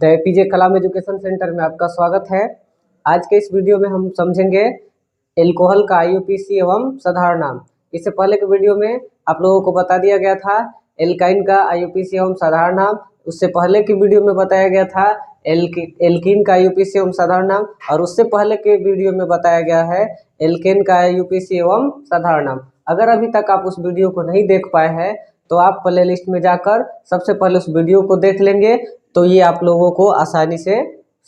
तो एपीजे कलाम education centre में आपका स्वागत है। आज के इस वीडियो में हम समझेंगे एल्कोहल का आईयूपीएसी एवं साधारण नाम। इससे पहले के वीडियो में आप लोगों को बता दिया गया था एल्काइन का आईयूपीएसी एवं साधारण नाम। उससे पहले के वीडियो में बताया गया था एल्कीन का आईयूपीएसी एवं साधारण नाम, और उससे पहले के वीडियो में बताया गया है एल्केन का आईयूपीएसी एवं साधारण नाम। अगर अभी तक आप उस वीडियो को नहीं देख पाए हैं तो आप प्ले लिस्ट में जाकर सबसे पहले उस वीडियो को देख लेंगे, तो ये आप लोगों को आसानी से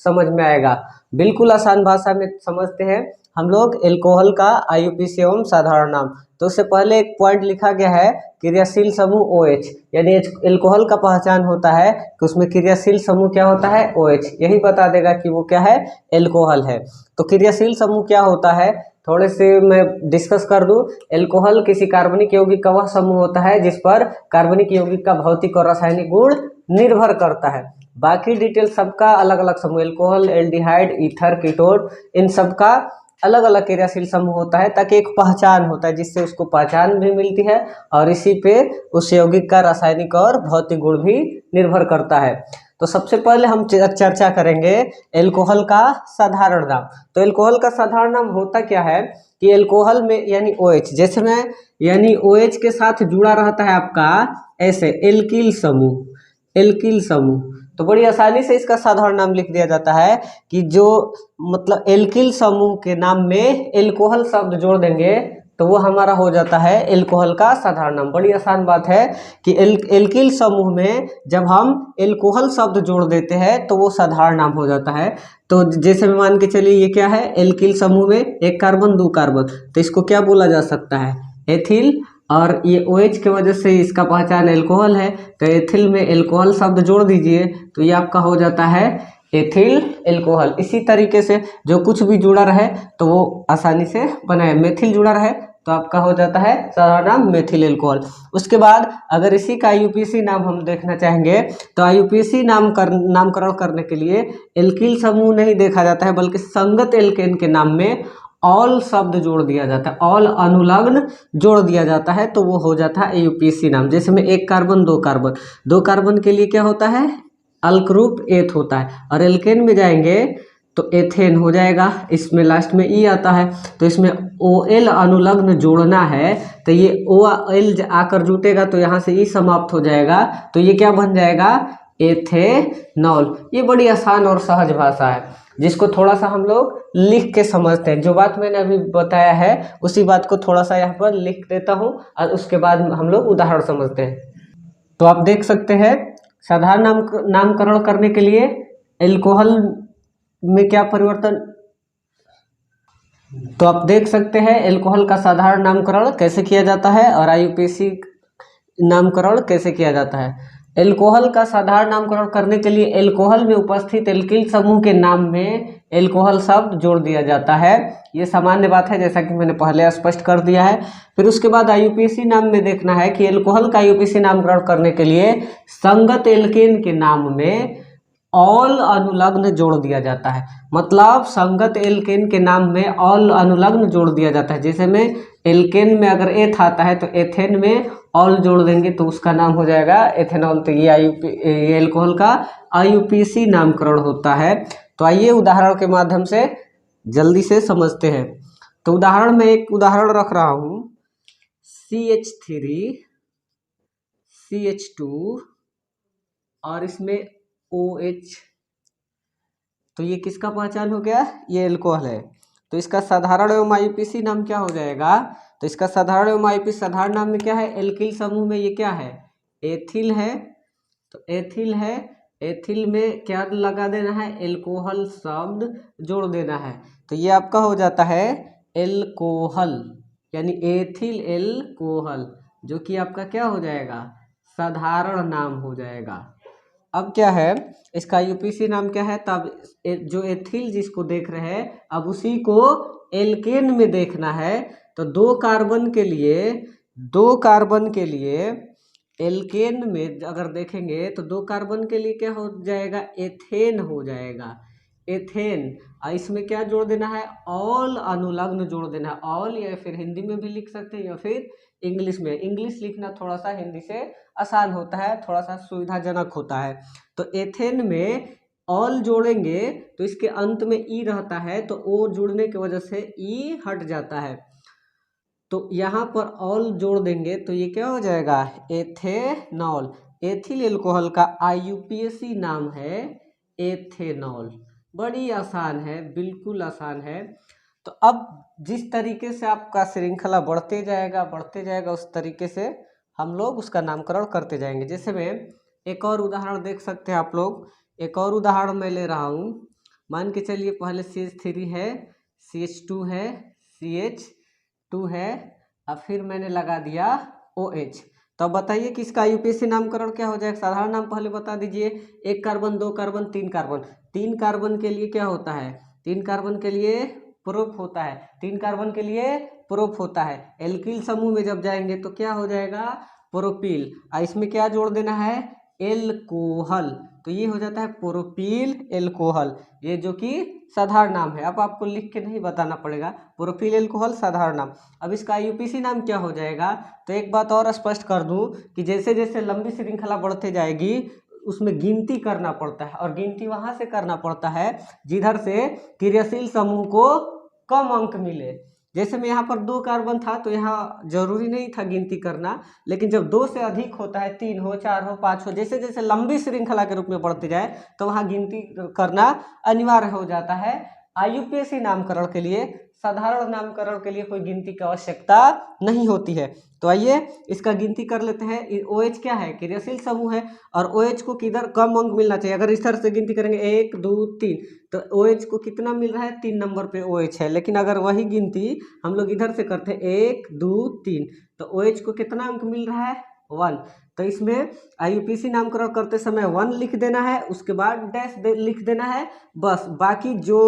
समझ में आएगा। बिल्कुल आसान भाषा में समझते हैं हम लोग एल्कोहल का आईयूपीएसी एवं साधारण नाम। तो उससे पहले एक पॉइंट लिखा गया है क्रियाशील समूह OH, यानी एल्कोहल का पहचान होता है कि उसमें क्रियाशील समूह क्या होता है, OH। यही बता देगा कि वो क्या है, एल्कोहल है। तो क्रियाशील समूह क्या होता है थोड़े से मैं डिस्कस कर दूं। एल्कोहल किसी कार्बनिक यौगिक का वह समूह होता है जिस पर कार्बनिक यौगिक का भौतिक और रासायनिक गुण निर्भर करता है। बाकी डिटेल सबका अलग अलग समूह, एल्कोहल, एल्डिहाइड, ईथर, कीटोन, इन सबका अलग अलग क्रियाशील समूह होता है, ताकि एक पहचान होता है जिससे उसको पहचान भी मिलती है और इसी पे उस यौगिक का रासायनिक और भौतिक गुण भी निर्भर करता है। तो सबसे पहले हम चर्चा करेंगे एल्कोहल का साधारण नाम। तो एल्कोहल का साधारण नाम होता क्या है कि एल्कोहल में यानी OH, जैसे में यानी OH के साथ जुड़ा रहता है आपका ऐसे एल्किल समूह, एल्किल समूह। तो बड़ी आसानी से इसका साधारण नाम लिख दिया जाता है कि जो मतलब एल्किल समूह के नाम में एल्कोहल शब्द जोड़ देंगे तो वो हमारा हो जाता है एल्कोहल का साधारण नाम। बड़ी आसान बात है कि एल्किल समूह में जब हम एल्कोहल शब्द जोड़ देते हैं तो वो साधारण नाम हो जाता है। तो जैसे मान के चलिए ये क्या है, एल्किल समूह में एक कार्बन दो कार्बन, तो इसको क्या बोला जा सकता है, एथिल। और ये OH की वजह से इसका पहचान एल्कोहल है, तो एथिल में एल्कोहल शब्द जोड़ दीजिए तो ये आपका हो जाता है एथिल एल्कोहल। इसी तरीके से जो कुछ भी जुड़ा रहे तो वो आसानी से बनाए। मेथिल जुड़ा रहे तो आपका हो जाता है साधारण नाम मेथिल एल्कोहल। उसके बाद अगर इसी का आईयूपीएसी नाम हम देखना चाहेंगे तो आईयूपीएसी नामकरण करने के लिए एल्किल समूह नहीं देखा जाता है, बल्कि संगत एल्केन के नाम में ऑल शब्द जोड़ दिया जाता है, ऑल अनुलग्न जोड़ दिया जाता है, तो वो हो जाता है आईयूपीएसी नाम। जैसे में एक कार्बन दो कार्बन, दो कार्बन के लिए क्या होता है, अल्करूप एथ होता है। और एल्केन में जाएंगे तो एथेन हो जाएगा, इसमें लास्ट में ई आता है, तो इसमें OL अनुलग्न जोड़ना है, तो ये OL आकर जुटेगा तो यहाँ से ई समाप्त हो जाएगा, तो ये क्या बन जाएगा, एथेनॉल। ये बड़ी आसान और सहज भाषा है जिसको थोड़ा सा हम लोग लिख के समझते हैं। जो बात मैंने अभी बताया है उसी बात को थोड़ा सा यहाँ पर लिख देता हूँ और उसके बाद हम लोग उदाहरण समझते हैं। तो आप देख सकते हैं साधारण नामकरण करने के लिए एल्कोहल में क्या परिवर्तन, तो आप देख सकते हैं एल्कोहल का साधारण नामकरण कैसे किया जाता है और आईयूपीएसी नामकरण कैसे किया जाता है। एल्कोहल का साधारण नामकरण करने के लिए एल्कोहल में उपस्थित एल्किल समूह के नाम में एल्कोहल शब्द जोड़ दिया जाता है। ये सामान्य बात है, जैसा कि मैंने पहले स्पष्ट कर दिया है। फिर उसके बाद आईयूपीएसी नाम में देखना है कि एल्कोहल का आईयूपीएसी नामकरण करने के लिए संगत एल्केन के नाम में ऑल अनुलग्न जोड़ दिया जाता है। मतलब संगत एल्केन के नाम में ऑल अनुलग्न जोड़ दिया जाता है। जैसे में एल्केन में अगर एथ आता है तो एथेन में ऑल जोड़ देंगे तो उसका नाम हो जाएगा एथेनॉल। तो ये एल्कोहल का आईयूपीएसी नामकरण होता है। तो आइए उदाहरण के माध्यम से जल्दी से समझते हैं। तो उदाहरण में एक उदाहरण रख रहा हूँ, CH3 CH2 और इसमें OH, तो ये किसका पहचान हो गया, ये एल्कोहल है। तो इसका साधारण एवं आईयूपीएसी नाम क्या हो जाएगा, तो इसका साधारण एवं आईयूपीएसी साधारण नाम में क्या है, एल्किल समूह में ये क्या है, एथिल है। तो एथिल है, एथिल में क्या लगा देना है, एल्कोहल शब्द जोड़ देना है, तो ये आपका हो जाता है एल्कोहल, यानी एथिल एल्कोहल, जो कि आपका क्या हो जाएगा, साधारण नाम हो जाएगा। अब क्या है, इसका आईयूपीएसी नाम क्या है, तब जो एथिल जिसको देख रहे हैं अब उसी को एल्केन में देखना है। तो दो कार्बन के लिए एल्केन में अगर देखेंगे तो दो कार्बन के लिए क्या हो जाएगा, एथेन हो जाएगा, एथेन। इसमें क्या जोड़ देना है, ऑल अनुलग्न जोड़ देना है, ऑल, या फिर हिंदी में भी लिख सकते हैं या फिर इंग्लिश में। इंग्लिश लिखना थोड़ा सा हिंदी से आसान होता है, थोड़ा सा सुविधाजनक होता है। तो एथेन में ऑल जोड़ेंगे तो इसके अंत में ई रहता है, तो ओ जुड़ने की वजह से ई हट जाता है। तो यहाँ पर ऑल जोड़ देंगे तो ये क्या हो जाएगा, एथेनॉल। एथिल एल्कोहल का IUPAC नाम है एथेनॉल। बड़ी आसान है, बिल्कुल आसान है। तो अब जिस तरीके से आपका श्रृंखला बढ़ते जाएगा उस तरीके से हम लोग उसका नामकरण करते जाएंगे। जैसे मैं एक और उदाहरण देख सकते हैं आप लोग। एक और उदाहरण मैं ले रहा हूँ। मान के चलिए पहले CH3 है, CH2 है, CH2 है, और फिर मैंने लगा दिया OH। तो अब बताइए कि इसका IUPAC नामकरण क्या हो जाएगा। साधारण नाम पहले बता दीजिए। 1 कार्बन, 2 कार्बन, 3 कार्बन। 3 कार्बन के लिए क्या होता है, 3 कार्बन के लिए प्रोप होता है, 3 कार्बन के लिए प्रोप होता है। एल्किल समूह में जब जाएंगे तो क्या हो जाएगा, प्रोपिल। और इसमें क्या जोड़ देना है, एल्कोहल। तो ये हो जाता है प्रोपिल एल्कोहल, ये जो कि साधारण नाम है। अब आपको लिख के नहीं बताना पड़ेगा, प्रोपिल एल्कोहल साधारण नाम। अब इसका IUPAC नाम क्या हो जाएगा। तो एक बात और स्पष्ट कर दूं कि जैसे जैसे लंबी श्रृंखला बढ़ते जाएगी उसमें गिनती करना पड़ता है, और गिनती वहां से करना पड़ता है जिधर से क्रियाशील समूह को कम अंक मिले। जैसे में यहाँ पर 2 कार्बन था तो यहाँ जरूरी नहीं था गिनती करना, लेकिन जब 2 से अधिक होता है, 3 हो, 4 हो, 5 हो, जैसे जैसे लंबी श्रृंखला के रूप में बढ़ते जाए तो वहाँ गिनती करना अनिवार्य हो जाता है। IUPAC नामकरण के लिए, साधारण नामकरण के लिए कोई गिनती की आवश्यकता नहीं होती है। तो आइए इसका गिनती कर लेते हैं। OH क्या है, क्रियाशील समूह है, और OH को किधर कम अंक मिलना चाहिए। अगर इस तरह से गिनती करेंगे 1 2 3, तो OH को कितना मिल रहा है, 3 नंबर पे OH है। लेकिन अगर वही गिनती हम लोग इधर से करते हैं 1 2 3, तो OH को कितना अंक मिल रहा है, 1। तो इसमें IUPAC नामकरण करते समय 1 लिख देना है, उसके बाद डैश लिख देना है बस। बाकी जो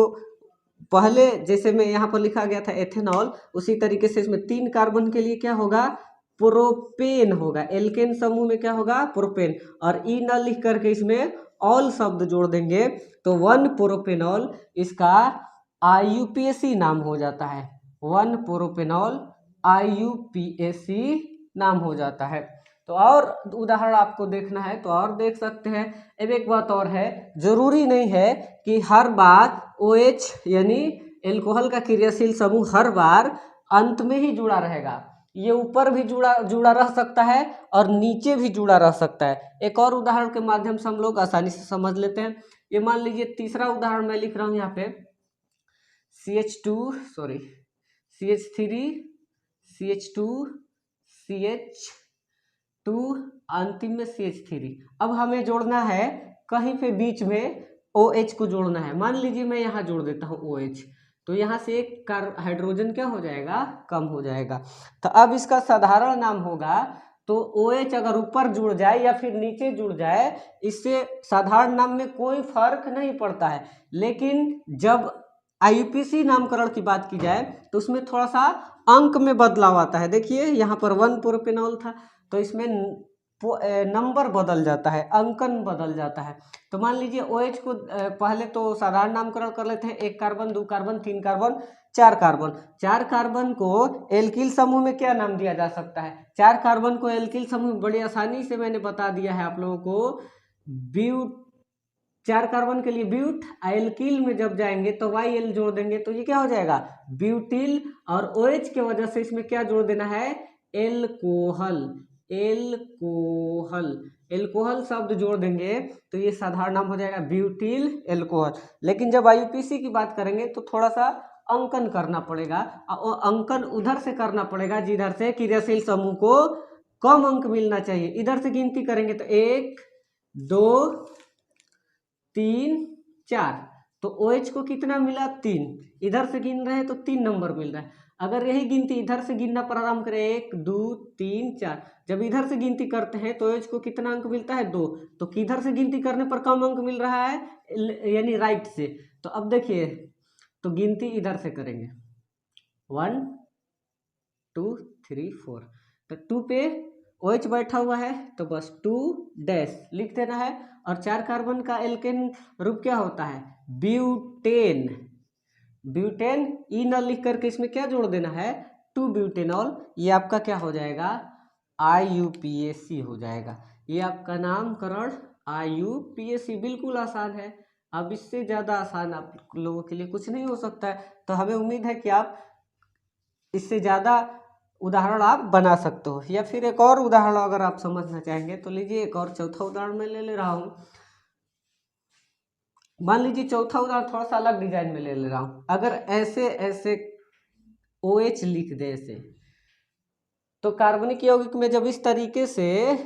पहले जैसे में यहाँ पर लिखा गया था एथेनॉल, उसी तरीके से इसमें 3 कार्बन के लिए क्या होगा, प्रोपेन होगा। एल्केन समूह में क्या होगा, प्रोपेन। और ई न लिख करके इसमें ऑल शब्द जोड़ देंगे तो 1 प्रोपेनॉल इसका IUPAC नाम हो जाता है। 1 प्रोपेनॉल IUPAC नाम हो जाता है। तो और उदाहरण आपको देखना है तो और देख सकते हैं। अब एक बात और है, जरूरी नहीं है कि हर बार OH यानी एल्कोहल का क्रियाशील समूह हर बार अंत में ही जुड़ा रहेगा। ये ऊपर भी जुड़ा रह सकता है और नीचे भी जुड़ा रह सकता है। एक और उदाहरण के माध्यम से हम लोग आसानी से समझ लेते हैं। ये मान लीजिए तीसरा उदाहरण मैं लिख रहा हूँ यहाँ पे, CH3 CH2 CH2 अंतिम में CH3। अब हमें जोड़ना है कहीं पे बीच में OH को जोड़ना है। मान लीजिए मैं यहाँ जोड़ देता हूँ OH, तो यहाँ से एक हाइड्रोजन क्या हो जाएगा, कम हो जाएगा। तो अब इसका साधारण नाम होगा, तो OH अगर ऊपर जुड़ जाए या फिर नीचे जुड़ जाए, इससे साधारण नाम में कोई फर्क नहीं पड़ता है। लेकिन जब IUPAC नामकरण की बात की जाए तो उसमें थोड़ा सा अंक में बदलाव आता है। देखिए यहाँ पर 1 प्रोपेनॉल था तो इसमें नंबर बदल जाता है, अंकन बदल जाता है। तो मान लीजिए OH को पहले तो साधारण नामकरण कर लेते हैं। 1 carbon, 2 carbon, 3 carbon, 4 carbon. 4 carbon को एल्किल समूह में क्या नाम दिया जा सकता है, 4 कार्बन को एल्किल समूह बड़ी आसानी से मैंने बता दिया है आप लोगों को, ब्यूट। 4 कार्बन के लिए ब्यूट, एल्किल में जब जाएंगे तो YL जोड़ देंगे तो ये क्या हो जाएगा, ब्यूटिल। और OH के वजह से इसमें क्या जोड़ देना है, एल्कोहल। एल्कोहल शब्द जोड़ देंगे तो ये साधारण नाम हो जाएगा ब्यूटिल एल्कोहल। लेकिन जब IUPAC की बात करेंगे तो थोड़ा सा अंकन करना पड़ेगा, और अंकन उधर से करना पड़ेगा जिधर से क्रियाशील समूह को कम अंक मिलना चाहिए। इधर से गिनती करेंगे तो 1 2 3 4, तो OH को कितना मिला, 3। इधर से गिन रहे हैं तो 3 नंबर मिल रहा है। अगर यही गिनती इधर से गिनना प्रारंभ करें 1 2 3 4, जब इधर से गिनती करते हैं तो OH को कितना अंक मिलता है, 2। तो किधर से गिनती करने पर कम अंक मिल रहा है, यानी राइट से। तो अब देखिए, तो गिनती इधर से करेंगे 1 2 3 4, तो 2 पे OH बैठा हुआ है तो बस 2 डैश लिख देना है। और 4 कार्बन का एल्केन रूप क्या होता है, ब्यूटेन। ब्यूटेन ई न लिख करके इसमें क्या जोड़ देना है, 2 ब्यूटेनॉल। ये आपका क्या हो जाएगा, IUPAC हो जाएगा। ये आपका नामकरण IUPAC, बिल्कुल आसान है। अब इससे ज़्यादा आसान आप लोगों के लिए कुछ नहीं हो सकता है। तो हमें उम्मीद है कि आप इससे ज़्यादा उदाहरण आप बना सकते हो। या फिर एक और उदाहरण अगर आप समझना चाहेंगे तो लीजिए, एक और चौथा उदाहरण मैं ले रहा हूँ। मान लीजिए चौथा उदाहरण थोड़ा सा अलग डिजाइन में ले रहा हूँ। अगर ऐसे ऐसे OH लिख दे ऐसे, तो कार्बनिक यौगिक में जब इस तरीके से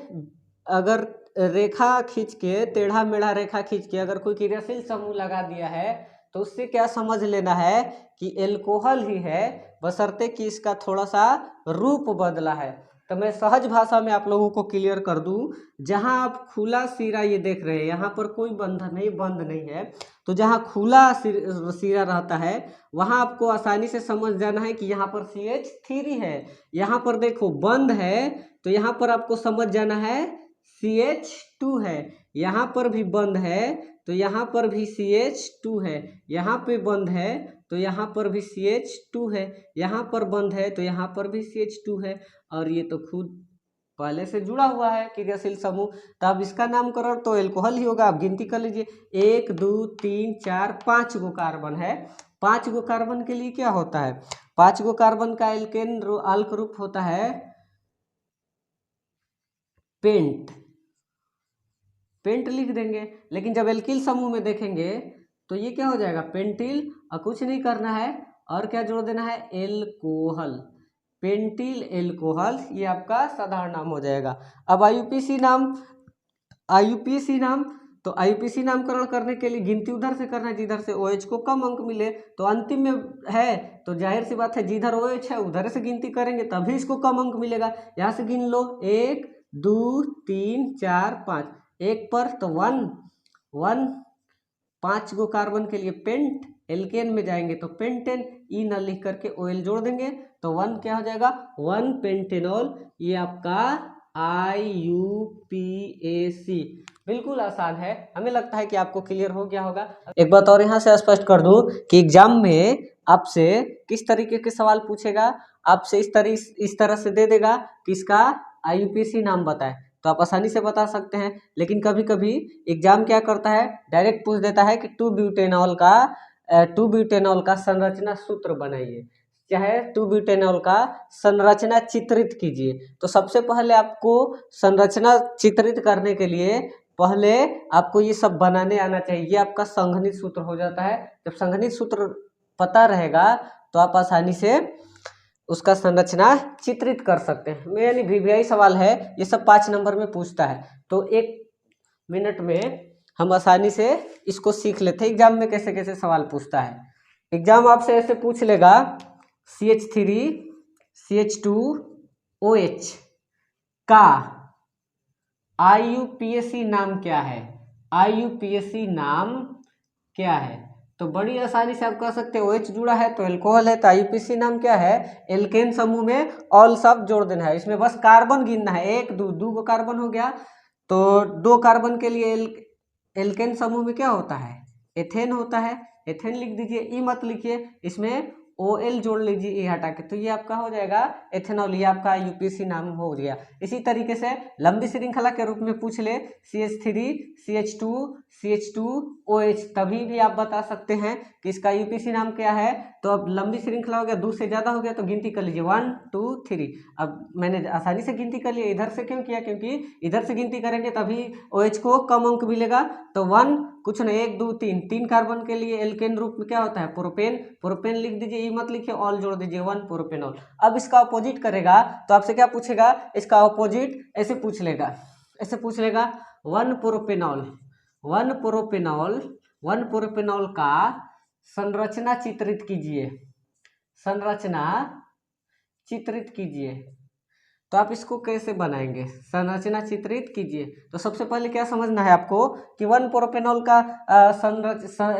अगर रेखा खींच के, टेढ़ा मेढ़ा रेखा खींच के अगर कोई क्रियाशील समूह लगा दिया है, तो उससे क्या समझ लेना है कि एल्कोहल ही है, बशर्ते कि इसका थोड़ा सा रूप बदला है। तो मैं सहज भाषा में आप लोगों को क्लियर कर दूं, जहां आप खुला सिरा ये देख रहे हैं, यहाँ पर कोई बंधन नहीं, बंद नहीं है, तो जहां खुला सिरा रहता है वहां आपको आसानी से समझ जाना है कि यहाँ पर CH3 है। यहाँ पर देखो बंद है, तो यहाँ पर आपको समझ जाना है CH2 है। यहाँ पर भी बंद है, तो यहाँ पर भी CH2 है। यहाँ पे बंद है, तो यहाँ पर भी CH2 है। यहाँ पर बंद है, तो यहाँ पर भी CH2 है। और ये तो खुद पहले से जुड़ा हुआ है क्रियाशील समूह, तो अब इसका नामकरण तो एल्कोहल ही होगा। आप गिनती कर लीजिए, 1 2 3 4 5 गो कार्बन है। 5 गो कार्बन के लिए क्या होता है, 5 गो कार्बन का एल्केन अल्क रूप होता है पेंट। पेंट लिख देंगे। लेकिन जब एल्किल समूह में देखेंगे तो ये क्या हो जाएगा, पेंटिल, और कुछ नहीं करना है, और क्या जोड़ देना है, एल्कोहल। पेंटिल एल्कोहल, ये आपका साधारण नाम हो जाएगा। अब IUPAC नाम, तो IUPAC नामकरण करने के लिए गिनती उधर से करना है जिधर से OH को कम अंक मिले। तो अंतिम में है, तो जाहिर सी बात है जिधर OH है उधर से गिनती करेंगे तभी इसको कम अंक मिलेगा। यहाँ से गिन लो, 1 2 3 4 5, एक पर तो 1 1, 5 गो कार्बन के लिए पेंट। एल्केन में जाएंगे तो पेंटेन, ई न लिख करके OL जोड़ देंगे, तो 1 क्या हो जाएगा, 1 पेंटेनॉल। ये आपका IUPAC। बिल्कुल आसान है, हमें लगता है कि आपको क्लियर हो गया होगा। एक बात और यहाँ से स्पष्ट कर दूं कि एग्जाम में आपसे किस तरीके के सवाल पूछेगा, आपसे इस तरह से दे देगा कि इसका IUPAC नाम बताए, तो आप आसानी से बता सकते हैं। लेकिन कभी कभी एग्जाम क्या करता है, डायरेक्ट पूछ देता है कि 2-ब्यूटेनॉल का संरचना सूत्र बनाइए, चाहे 2-ब्यूटेनॉल का संरचना चित्रित कीजिए। तो सबसे पहले आपको संरचना चित्रित करने के लिए पहले आपको ये सब बनाने आना चाहिए। ये आपका संघनित सूत्र हो जाता है। जब संघनित सूत्र पता रहेगा तो आप आसानी से उसका संरचना चित्रित कर सकते हैं। यानी VVI सवाल है, ये सब 5 नंबर में पूछता है, तो 1 मिनट में हम आसानी से इसको सीख लेते हैं एग्जाम में कैसे कैसे सवाल पूछता है। एग्जाम आपसे ऐसे पूछ लेगा, CH3 CH2 OH का IUPAC नाम क्या है, IUPAC नाम क्या है। तो बड़ी आसानी से आप कह सकते हैं OH जुड़ा है तो एल्कोहल है, तो IUPAC नाम क्या है, एल्केन समूह में ऑल सब जोड़ देना है। इसमें बस कार्बन गिनना है, 1 2 गो कार्बन हो गया, तो 2 कार्बन के लिए एल्केन समूह में क्या होता है, एथेन होता है, एथेन लिख दीजिए, ई मत लिखिए, इसमें OL जोड़ लीजिए ई हटा के, तो ये आपका हो जाएगा एथेनॉल। ये आपका IUPAC नाम हो गया। इसी तरीके से लंबी श्रृंखला के रूप में पूछ ले, CH3 CH2 CH2 OH, तभी भी आप बता सकते हैं कि इसका IUPAC नाम क्या है। तो अब लंबी श्रृंखला हो गया, 2 से ज़्यादा हो गया, तो गिनती कर लीजिए 1 2 3। अब मैंने आसानी से गिनती कर लिया, इधर से क्यों किया, क्योंकि इधर से गिनती करेंगे तभी OH को कम अंक मिलेगा। तो 1 कुछ नहीं, 1 2 3, 3 कार्बन के लिए एल्केन रूप में क्या होता है, प्रोपेन। प्रोपेन लिख दीजिए, ई मत लिखिए, ऑल जोड़ दीजिए, 1 प्रोपेनॉल। अब इसका अपोजिट करेगा तो आपसे क्या पूछेगा, इसका अपोजिट ऐसे पूछ लेगा, 1 प्रोपेनॉल। 1 प्रोपेनॉल का संरचना चित्रित कीजिए, संरचना चित्रित कीजिए। तो आप इसको कैसे बनाएंगे, संरचना चित्रित कीजिए। तो सबसे पहले क्या समझना है आपको कि 1 प्रोपेनॉल का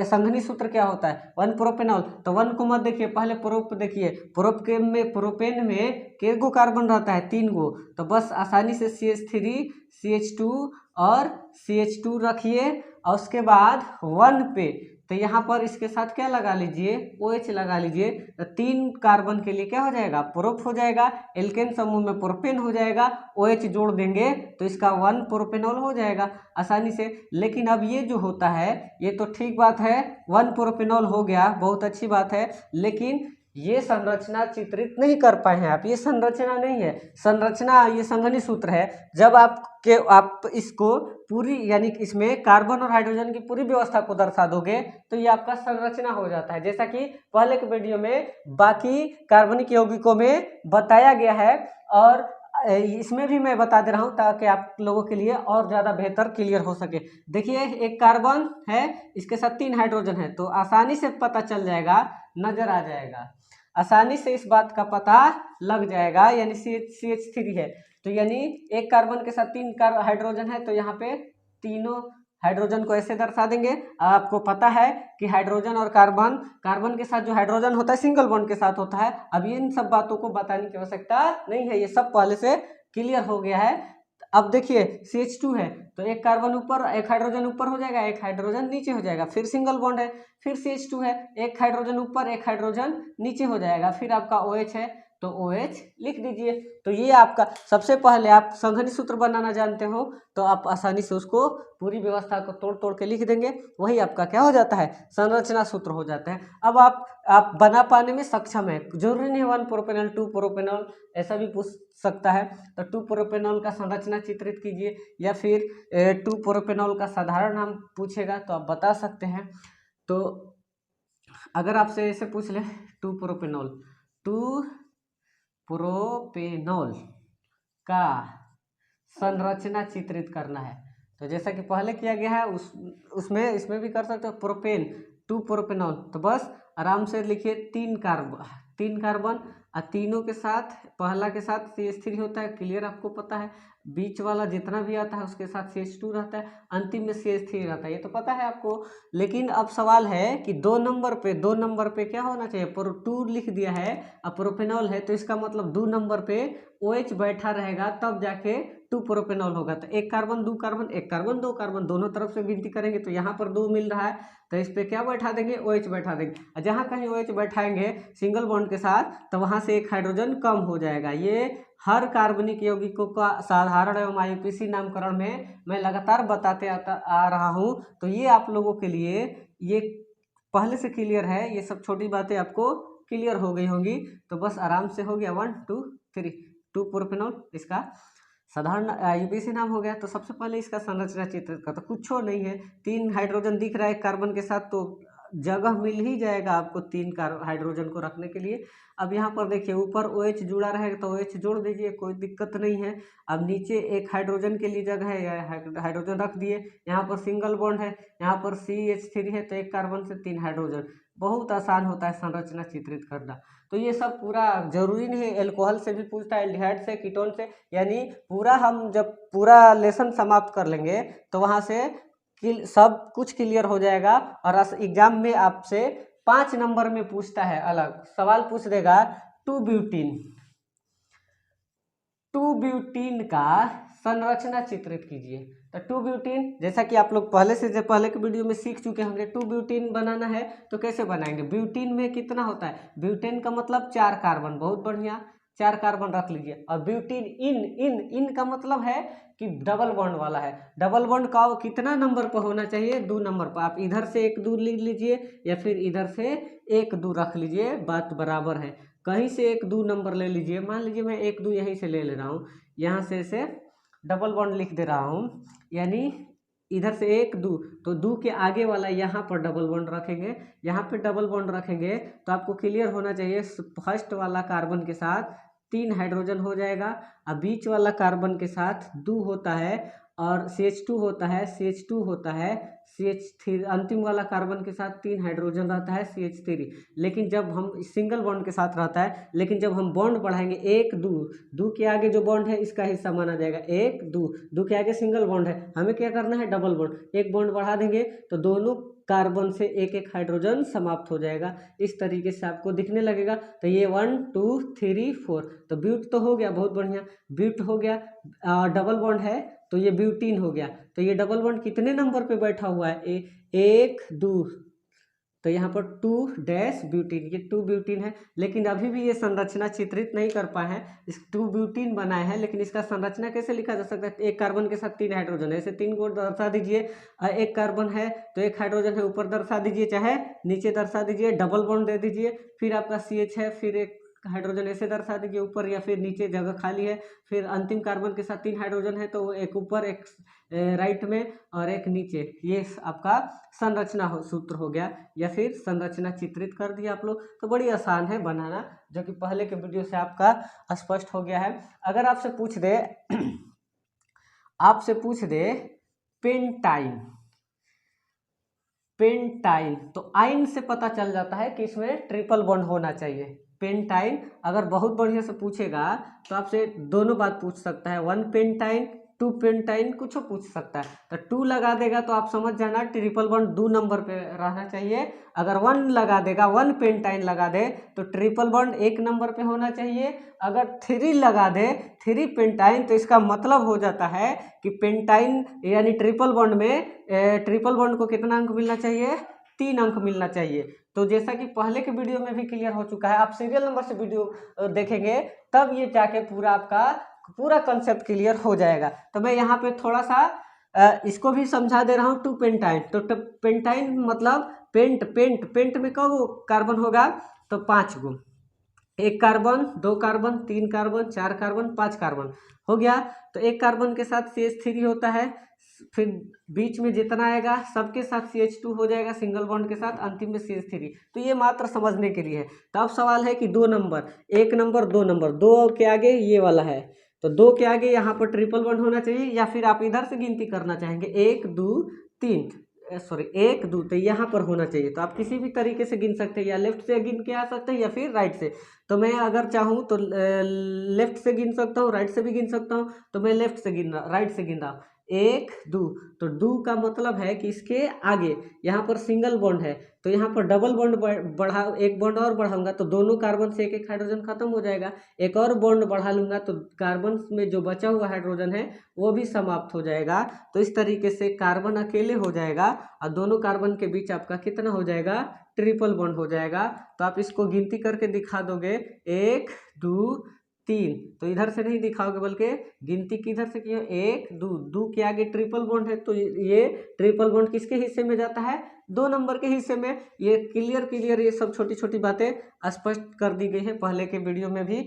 संघनी सूत्र क्या होता है, 1 प्रोपेनॉल। तो 1 को मत देखिए, पहले प्रोप देखिए, प्रोपेन में के गो कार्बन रहता है, 3 गो। तो बस आसानी से CH3 CH2 और CH2 रखिए, और उसके बाद 1 पे तो यहाँ पर इसके साथ क्या लगा लीजिए, OH लगा लीजिए। तो 3 कार्बन के लिए क्या हो जाएगा, प्रोप हो जाएगा। एल्केन समूह में प्रोपेन हो जाएगा, OH जोड़ देंगे तो इसका 1 प्रोपेनॉल हो जाएगा आसानी से। लेकिन अब ये जो होता है ये तो ठीक बात है, 1 प्रोपेनॉल हो गया, बहुत अच्छी बात है। लेकिन ये संरचना चित्रित नहीं कर पाए हैं आप, ये संरचना नहीं है। संरचना ये संघनी सूत्र है। जब आप इसको पूरी यानी इसमें कार्बन और हाइड्रोजन की पूरी व्यवस्था को दर्शा दोगे तो ये आपका संरचना हो जाता है, जैसा कि पहले के वीडियो में बाकी कार्बनिक यौगिकों में बताया गया है। और इसमें भी मैं बता दे रहा हूँ ताकि आप लोगों के लिए और ज़्यादा बेहतर क्लियर हो सके। देखिए एक कार्बन है, इसके साथ 3 हाइड्रोजन है, तो आसानी से पता चल जाएगा, नजर आ जाएगा, आसानी से इस बात का पता लग जाएगा। यानी CH3 है, तो यानी एक कार्बन के साथ 3 हाइड्रोजन है, तो यहाँ पे तीनों हाइड्रोजन को ऐसे दर्शा देंगे। आपको पता है कि हाइड्रोजन और कार्बन के साथ जो हाइड्रोजन होता है सिंगल बॉन्ड के साथ होता है। अब इन सब बातों को बताने की आवश्यकता नहीं है, ये सब पहले से क्लियर हो गया है। अब देखिए CH2 है, तो एक कार्बन ऊपर, एक हाइड्रोजन ऊपर हो जाएगा, एक हाइड्रोजन नीचे हो जाएगा। फिर सिंगल बॉन्ड है, फिर CH2 है, एक हाइड्रोजन ऊपर, एक हाइड्रोजन नीचे हो जाएगा। फिर आपका OH है, तो OH लिख दीजिए। तो ये आपका, सबसे पहले आप संघनी सूत्र बनाना जानते हो तो आप आसानी से उसको पूरी व्यवस्था को तोड़ तोड़ के लिख देंगे, वही आपका क्या हो जाता है, संरचना सूत्र हो जाता है। अब आप बना पाने में सक्षम है, जरूरी नहीं 1 प्रोपेनॉल 2 प्रोपेनॉल ऐसा भी पूछ सकता है। तो 2 प्रोपेनॉल का संरचना चित्रित कीजिए, या फिर 2 प्रोपेनॉल का साधारण नाम पूछेगा तो आप बता सकते हैं। तो अगर आपसे ऐसे पूछ ले 2 प्रोपेनॉल का संरचना चित्रित करना है, तो जैसा कि पहले किया गया है उसमें इसमें भी कर सकते हो। प्रोपेन 2 प्रोपेनॉल, तो बस आराम से लिखिए 3 कार्बन और तीनों के साथ, पहला के साथ CH3 होता है, क्लियर आपको पता है। बीच वाला जितना भी आता है उसके साथ CH2 रहता है, अंतिम में CH3 रहता है, ये तो पता है आपको। लेकिन अब सवाल है कि 2 नंबर पे क्या होना चाहिए, 2 लिख दिया है, अब प्रोपेनॉल है तो इसका मतलब 2 नंबर पे OH बैठा रहेगा, तब जाके 2 प्रोपेनॉल होगा। तो 1 कार्बन 2 कार्बन 1 कार्बन 2 कार्बन दोनों तरफ से गिनती करेंगे तो यहाँ पर 2 मिल रहा है, तो इस पे क्या बैठा देंगे, OH बैठा देंगे। और जहाँ कहीं OH बैठाएंगे सिंगल बॉन्ड के साथ तो वहाँ से एक हाइड्रोजन कम हो जाएगा। ये हर कार्बनिक यौगिकों का साधारण एवं IUPAC नामकरण में मैं लगातार बताते आ रहा हूँ, तो ये आप लोगों के लिए ये पहले से क्लियर है, ये सब छोटी बातें आपको क्लियर हो गई होंगी। तो बस आराम से हो गया 1 2 3 2 प्रोपेनॉल, इसका साधारण IUPAC नाम हो गया। तो सबसे पहले इसका संरचना चित्रित करता, कुछ नहीं है, 3 हाइड्रोजन दिख रहा है कार्बन के साथ, तो जगह मिल ही जाएगा आपको 3 हाइड्रोजन को रखने के लिए। अब यहाँ पर देखिए ऊपर OH जुड़ा रहेगा तो OH जोड़ दीजिए, कोई दिक्कत नहीं है। अब नीचे एक हाइड्रोजन के लिए जगह है, हाइड्रोजन रख दिए। यहाँ पर सिंगल बॉन्ड है, यहाँ पर CH3 है, तो एक कार्बन से 3 हाइड्रोजन। बहुत आसान होता है संरचना चित्रित करना। तो ये सब पूरा जरूरी नहीं है, एल्कोहल से भी पूछता है, एल्डिहाइड से, कीटोन से, यानी पूरा हम जब पूरा लेसन समाप्त कर लेंगे तो वहाँ से सब कुछ क्लियर हो जाएगा। और एग्जाम में आपसे 5 नंबर में पूछता है, अलग सवाल पूछ देगा 2 ब्यूटीन का संरचना चित्रित कीजिए। तो 2 ब्यूटीन, जैसा कि आप लोग पहले के वीडियो में सीख चुके होंगे, 2 ब्यूटीन बनाना है तो कैसे बनाएंगे। ब्यूटीन में कितना होता है, ब्यूटेन का मतलब 4 कार्बन, बहुत बढ़िया, 4 कार्बन रख लीजिए। और ब्यूटीन इन का मतलब है कि डबल बॉन्ड वाला है। डबल बॉन्ड का कितना नंबर पर होना चाहिए, 2 नंबर पर। आप इधर से 1 2 लिख लीजिए या फिर इधर से 1 2 रख लीजिए, बात बराबर है। कहीं से 1 2 नंबर ले लीजिए, मान लीजिए मैं 1 2 यहीं से ले रहा हूँ, यहाँ से इसे डबल बॉन्ड लिख दे रहा हूँ, यानी इधर से 1 2, तो 2 के आगे वाला यहाँ पर डबल बॉन्ड रखेंगे, यहाँ पे डबल बॉन्ड रखेंगे तो आपको क्लियर होना चाहिए। फर्स्ट वाला कार्बन के साथ 3 हाइड्रोजन हो जाएगा, और बीच वाला कार्बन के साथ 2 होता है, और CH2 होता है, CH2 होता है, CH3 अंतिम वाला कार्बन के साथ 3 हाइड्रोजन रहता है, CH3। लेकिन जब हम सिंगल बॉन्ड के साथ रहता है, लेकिन जब हम बॉन्ड बढ़ाएंगे 1 2, 2 के आगे जो बॉन्ड है इसका हिस्सा माना जाएगा, 1 2, 2 के आगे सिंगल बॉन्ड है, हमें क्या करना है, डबल बॉन्ड, एक बॉन्ड बढ़ा देंगे तो दोनों कार्बन से एक एक हाइड्रोजन समाप्त हो जाएगा। इस तरीके से आपको दिखने लगेगा। तो ये 1 2 3 4, तो ब्यूट तो हो गया, बहुत बढ़िया, ब्यूट हो गया। डबल बॉन्ड है तो ये ब्यूटीन हो गया। तो ये डबल बॉन्ड कितने नंबर पे बैठा हुआ है, 1 2, तो यहाँ पर 2 डैश ब्यूटीन, ये 2 ब्यूटीन है, लेकिन अभी भी ये संरचना चित्रित नहीं कर पाए हैं। इस 2 ब्यूटीन बनाए हैं, लेकिन इसका संरचना कैसे लिखा जा सकता है? एक कार्बन के साथ 3 हाइड्रोजन है, ऐसे 3 को दर्शा दीजिए। एक कार्बन है तो एक हाइड्रोजन है, ऊपर दर्शा दीजिए चाहे नीचे दर्शा दीजिए, डबल बॉन्ड दे दीजिए। फिर आपका CH है, फिर एक हाइड्रोजन ऐसे दर्शा दीजिए ऊपर या फिर नीचे, जगह खाली है। फिर अंतिम कार्बन के साथ 3 हाइड्रोजन है, तो एक ऊपर, एक राइट में और एक नीचे। ये आपका संरचना सूत्र हो गया, या फिर संरचना चित्रित कर दिया आप लोग। तो बड़ी आसान है बनाना, जो कि पहले के वीडियो से आपका स्पष्ट हो गया है। अगर आपसे पूछ दे पेंटाइन, तो आइन से पता चल जाता है कि इसमें ट्रिपल बॉन्ड होना चाहिए। पेंटाइन अगर बहुत बढ़िया से पूछेगा तो आपसे दोनों बात पूछ सकता है, 1 पेंटाइन, 2 पेंटाइन, कुछ पूछ सकता है। तो 2 लगा देगा तो आप समझ जाना ट्रिपल बॉन्ड 2 नंबर पे रहना चाहिए। अगर 1 लगा देगा, 1 पेंटाइन लगा दे तो ट्रिपल बॉन्ड 1 नंबर पे होना चाहिए। अगर 3 लगा दे, 3 पेंटाइन, तो इसका मतलब हो जाता है कि पेंटाइन यानी ट्रिपल बॉन्ड में ट्रिपल बॉन्ड को कितना अंक मिलना चाहिए? 3 अंक मिलना चाहिए। तो जैसा कि पहले के वीडियो में भी क्लियर हो चुका है, आप सीरियल नंबर से वीडियो देखेंगे तब ये जाके पूरा आपका पूरा कंसेप्ट क्लियर हो जाएगा। तो मैं यहाँ पे थोड़ा सा इसको भी समझा दे रहा हूँ। 2 पेंटाइन, तो पेंटाइन मतलब पेंट में कब कार्बन होगा? तो 5 गो, 1 carbon, 2 carbon, 3 carbon, 4 carbon, 5 carbon हो गया। तो 1 कार्बन के साथ CH3 होता है, फिर बीच में जितना आएगा सबके साथ CH2 हो जाएगा सिंगल बॉन्ड के साथ, अंतिम में CH3। तो ये मात्र समझने के लिए है। तो अब सवाल है कि 2 नंबर, 1 नंबर, 2 नंबर, 2 के आगे ये वाला है, तो 2 के आगे यहाँ पर ट्रिपल बॉन्ड होना चाहिए, या फिर आप इधर से गिनती करना चाहेंगे 1 2 3, सॉरी 1 2, तो यहाँ पर होना चाहिए। तो आप किसी भी तरीके से गिन सकते हैं, या लेफ्ट से गिन के आ सकते हैं या फिर राइट से। तो मैं अगर चाहूँ तो लेफ्ट से गिन सकता हूँ, राइट से भी गिन सकता हूँ। तो मैं लेफ्ट से गिन रहा, राइट से गिन रहा हूँ, 1 2। तो 2 का मतलब है कि इसके आगे यहाँ पर सिंगल बॉन्ड है, तो यहाँ पर डबल बॉन्ड बढ़ा, एक बॉन्ड और बढ़ाऊंगा तो दोनों कार्बन से एक हाइड्रोजन खत्म हो जाएगा। एक और बॉन्ड बढ़ा लूंगा तो कार्बन में जो बचा हुआ हाइड्रोजन है वो भी समाप्त हो जाएगा। तो इस तरीके से कार्बन अकेले हो जाएगा और दोनों कार्बन के बीच आपका कितना हो जाएगा? ट्रिपल बॉन्ड हो जाएगा। तो आप इसको गिनती करके दिखा दोगे, 1 2 3, तो इधर से नहीं दिखाओगे बल्कि गिनती किधर से की? 1 2, 2 के आगे ट्रिपल बॉन्ड है, तो ये ट्रिपल बॉन्ड किसके हिस्से में जाता है? 2 नंबर के हिस्से में। ये क्लियर ये सब छोटी छोटी बातें स्पष्ट कर दी गई है पहले के वीडियो में भी।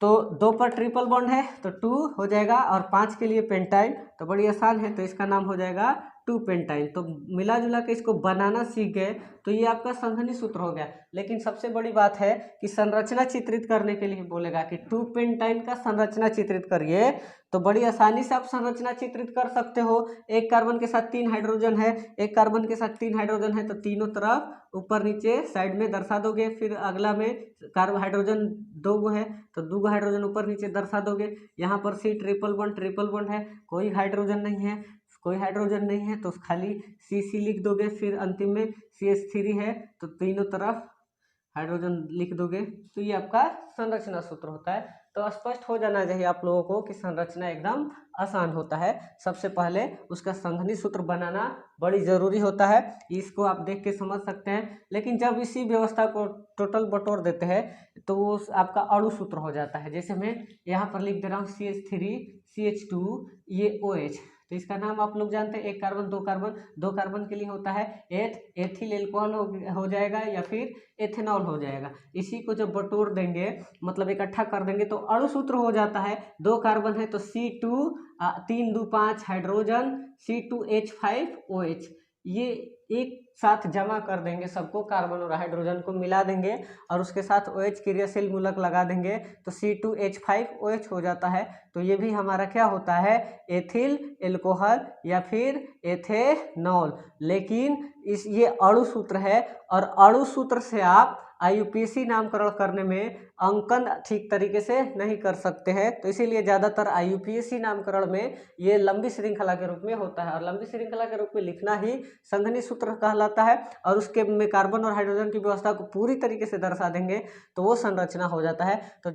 तो 2 पर ट्रिपल बॉन्ड है तो 2 हो जाएगा, और 5 के लिए पेंटाइन, तो बड़ी आसान है, तो इसका नाम हो जाएगा 2 पेंटाइन। तो मिला जुला के इसको बनाना सीख गए, तो ये आपका संघनी सूत्र हो गया। लेकिन सबसे बड़ी बात है कि संरचना चित्रित करने के लिए बोलेगा कि 2 पेंटाइन का संरचना चित्रित करिए, तो बड़ी आसानी से आप संरचना चित्रित कर सकते हो। एक कार्बन के साथ 3 हाइड्रोजन है, एक कार्बन के साथ 3 हाइड्रोजन है, तो तीनों तरफ ऊपर नीचे साइड में दर्शा दोगे। फिर अगला में कार्बन हाइड्रोजन 2 गो है, तो 2 हाइड्रोजन ऊपर नीचे दर्शा दोगे। यहाँ पर C ट्रिपल बॉन्ड है, कोई हाइड्रोजन नहीं है, तो खाली C लिख दोगे। फिर अंतिम में CH3 है, तो तीनों तरफ हाइड्रोजन लिख दोगे। तो ये आपका संरचना सूत्र होता है। तो स्पष्ट हो जाना चाहिए आप लोगों को कि संरचना एकदम आसान होता है। सबसे पहले उसका संघनी सूत्र बनाना बड़ी ज़रूरी होता है, इसको आप देख के समझ सकते हैं। लेकिन जब इसी व्यवस्था को टोटल बटोर देते हैं तो वो आपका अणु सूत्र हो जाता है। जैसे मैं यहाँ पर लिख दे रहा हूँ CH3 CH2 ये OH, तो इसका नाम आप लोग जानते हैं, 1 कार्बन 2 कार्बन, 2 कार्बन के लिए होता है एथिल एल्कोहल हो जाएगा या फिर एथेनॉल हो जाएगा। इसी को जब बटोर देंगे, मतलब इकट्ठा कर देंगे, तो अणु सूत्र हो जाता है। 2 कार्बन है तो C2 3 2 5 हाइड्रोजन C2H5OH, ये एक साथ जमा कर देंगे सबको, कार्बन और हाइड्रोजन को मिला देंगे और उसके साथ OH क्रियाशील मूलक लगा देंगे तो C2H5OH हो जाता है। तो ये भी हमारा क्या होता है? एथिल एल्कोहल या फिर एथेनॉल। लेकिन ये अणु सूत्र है, और अणु सूत्र से आप IUPAC नामकरण करने में अंकन ठीक तरीके से नहीं कर सकते हैं। तो इसीलिए ज़्यादातर IUPAC नामकरण में ये लंबी श्रृंखला के रूप में होता है, और लंबी श्रृंखला के रूप में लिखना ही संघनी सूत्र कहलाता है। और उसके में कार्बन और हाइड्रोजन की व्यवस्था को पूरी तरीके से दर्शा देंगे तो वो संरचना हो जाता है। तो